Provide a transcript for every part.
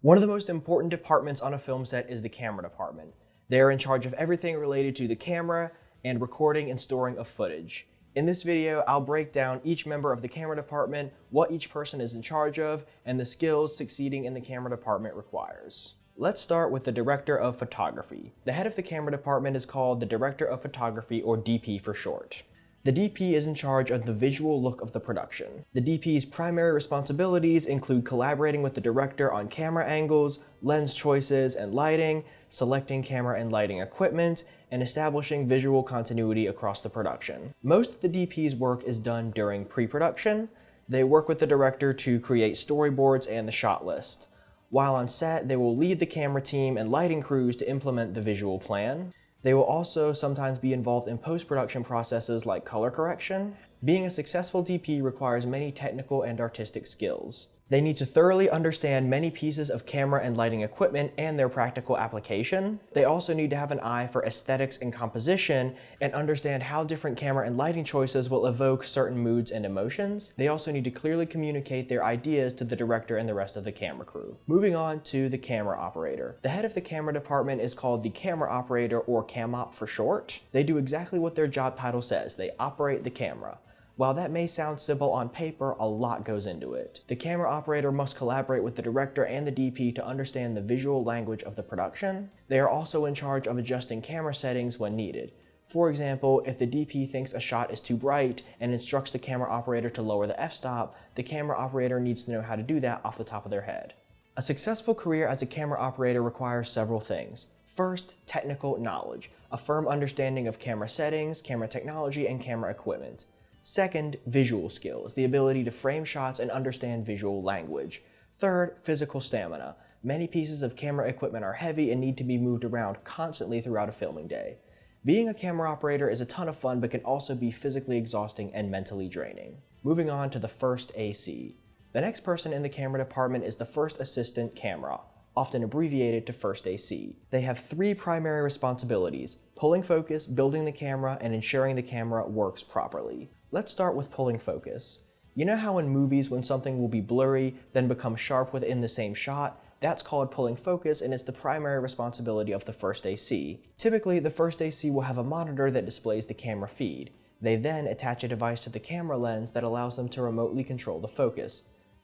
One of the most important departments on a film set is the camera department. They are in charge of everything related to the camera and recording and storing of footage. In this video, I'll break down each member of the camera department, what each person is in charge of, and the skills succeeding in the camera department requires. Let's start with the Director of Photography. The head of the camera department is called the Director of Photography, or DP for short. The DP is in charge of the visual look of the production. The DP's primary responsibilities include collaborating with the director on camera angles, lens choices, and lighting, selecting camera and lighting equipment, and establishing visual continuity across the production. Most of the DP's work is done during pre-production. They work with the director to create storyboards and the shot list. While on set, they will lead the camera team and lighting crews to implement the visual plan. They will also sometimes be involved in post-production processes like color correction. Being a successful DP requires many technical and artistic skills. They need to thoroughly understand many pieces of camera and lighting equipment and their practical application. They also need to have an eye for aesthetics and composition and understand how different camera and lighting choices will evoke certain moods and emotions. They also need to clearly communicate their ideas to the director and the rest of the camera crew. Moving on to the camera operator. The head of the camera department is called the camera operator, or CamOp for short. They do exactly what their job title says. They operate the camera. While that may sound simple on paper, a lot goes into it. The camera operator must collaborate with the director and the DP to understand the visual language of the production. They are also in charge of adjusting camera settings when needed. For example, if the DP thinks a shot is too bright and instructs the camera operator to lower the f-stop, the camera operator needs to know how to do that off the top of their head. A successful career as a camera operator requires several things. First, technical knowledge, a firm understanding of camera settings, camera technology, and camera equipment. Second, visual skills, the ability to frame shots and understand visual language. Third, physical stamina. Many pieces of camera equipment are heavy and need to be moved around constantly throughout a filming day. Being a camera operator is a ton of fun, but can also be physically exhausting and mentally draining. Moving on to the first AC. The next person in the camera department is the first assistant camera, often abbreviated to first AC. They have three primary responsibilities: pulling focus, building the camera, and ensuring the camera works properly. Let's start with pulling focus. You know how in movies when something will be blurry, then become sharp within the same shot? That's called pulling focus, and it's the primary responsibility of the first AC. Typically, the first AC will have a monitor that displays the camera feed. They then attach a device to the camera lens that allows them to remotely control the focus.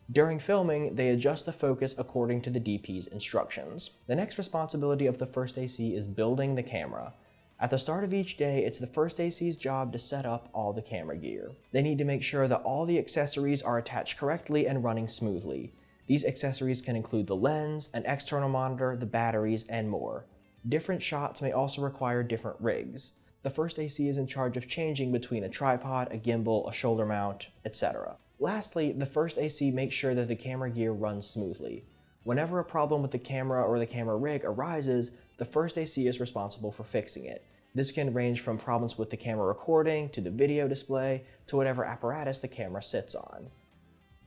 During filming, they adjust the focus according to the DP's instructions. The next responsibility of the first AC is building the camera. At the start of each day, it's the first AC's job to set up all the camera gear. They need to make sure that all the accessories are attached correctly and running smoothly. These accessories can include the lens, an external monitor, the batteries, and more. Different shots may also require different rigs. The first AC is in charge of changing between a tripod, a gimbal, a shoulder mount, etc. Lastly, the first AC makes sure that the camera gear runs smoothly. Whenever a problem with the camera or the camera rig arises, the first AC is responsible for fixing it. This can range from problems with the camera recording, to the video display, to whatever apparatus the camera sits on.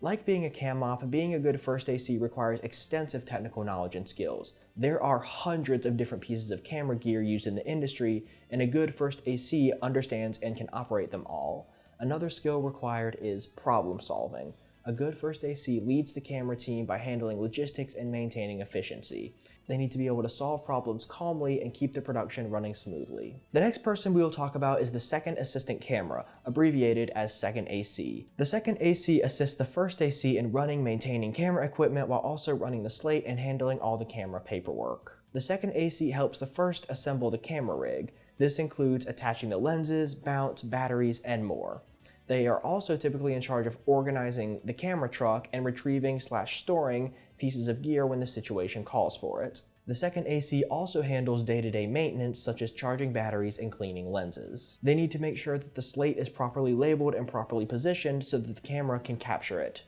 Like being a CamOp, being a good first AC requires extensive technical knowledge and skills. There are hundreds of different pieces of camera gear used in the industry, and a good first AC understands and can operate them all. Another skill required is problem solving. A good first AC leads the camera team by handling logistics and maintaining efficiency. They need to be able to solve problems calmly and keep the production running smoothly. The next person we will talk about is the second assistant camera, abbreviated as second AC. The second AC assists the first AC in running, maintaining camera equipment while also running the slate and handling all the camera paperwork. The second AC helps the first assemble the camera rig. This includes attaching the lenses, mounts, batteries, and more. They are also typically in charge of organizing the camera truck and retrieving/storing pieces of gear when the situation calls for it. The second AC also handles day-to-day maintenance, such as charging batteries and cleaning lenses. They need to make sure that the slate is properly labeled and properly positioned so that the camera can capture it.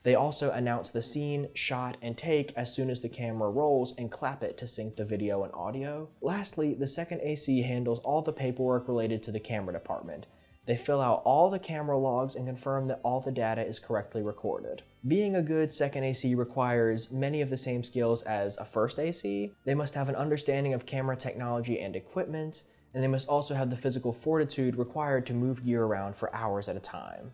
They also announce the scene, shot, and take as soon as the camera rolls and clap it to sync the video and audio. Lastly, the second AC handles all the paperwork related to the camera department. They fill out all the camera logs and confirm that all the data is correctly recorded. Being a good second AC requires many of the same skills as a first AC. They must have an understanding of camera technology and equipment, and they must also have the physical fortitude required to move gear around for hours at a time.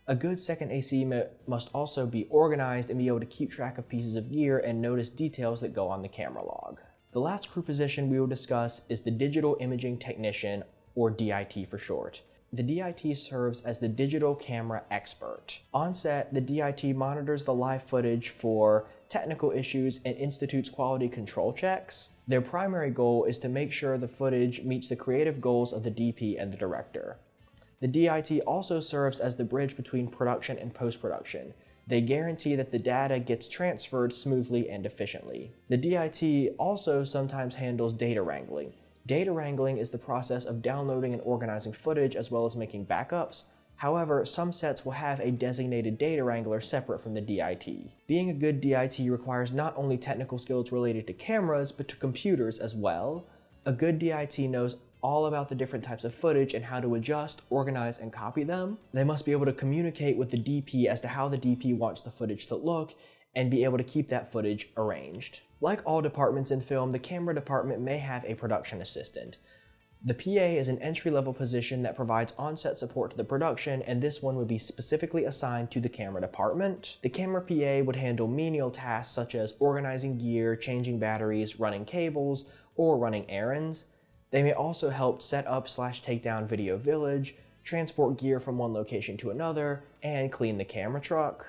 A good second AC must also be organized and be able to keep track of pieces of gear and notice details that go on the camera log. The last crew position we will discuss is the Digital Imaging Technician, or DIT for short. The DIT serves as the digital camera expert. On set, the DIT monitors the live footage for technical issues and institutes quality control checks. Their primary goal is to make sure the footage meets the creative goals of the DP and the director. The DIT also serves as the bridge between production and post-production. They guarantee that the data gets transferred smoothly and efficiently. The DIT also sometimes handles data wrangling. Data wrangling is the process of downloading and organizing footage as well as making backups. However, some sets will have a designated data wrangler separate from the DIT. Being a good DIT requires not only technical skills related to cameras, but to computers as well. A good DIT knows all about the different types of footage and how to adjust, organize, and copy them. They must be able to communicate with the DP as to how the DP wants the footage to look and be able to keep that footage arranged. Like all departments in film, the camera department may have a production assistant. The PA is an entry-level position that provides on-set support to the production, and this one would be specifically assigned to the camera department. The camera PA would handle menial tasks such as organizing gear, changing batteries, running cables, or running errands. They may also help set up / take down Video Village, transport gear from one location to another, and clean the camera truck.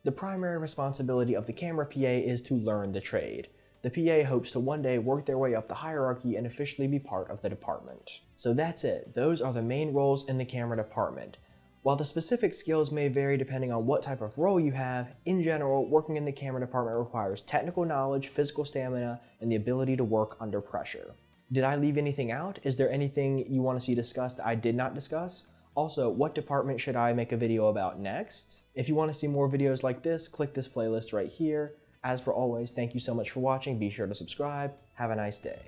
The primary responsibility of the camera PA is to learn the trade. The PA hopes to one day work their way up the hierarchy and officially be part of the department. So that's it. Those are the main roles in the camera department. While the specific skills may vary depending on what type of role you have, in general, working in the camera department requires technical knowledge, physical stamina, and the ability to work under pressure. Did I leave anything out? Is there anything you want to see discussed that I did not discuss? Also, what department should I make a video about next? If you want to see more videos like this, click this playlist right here. As for always, thank you so much for watching. Be sure to subscribe. Have a nice day.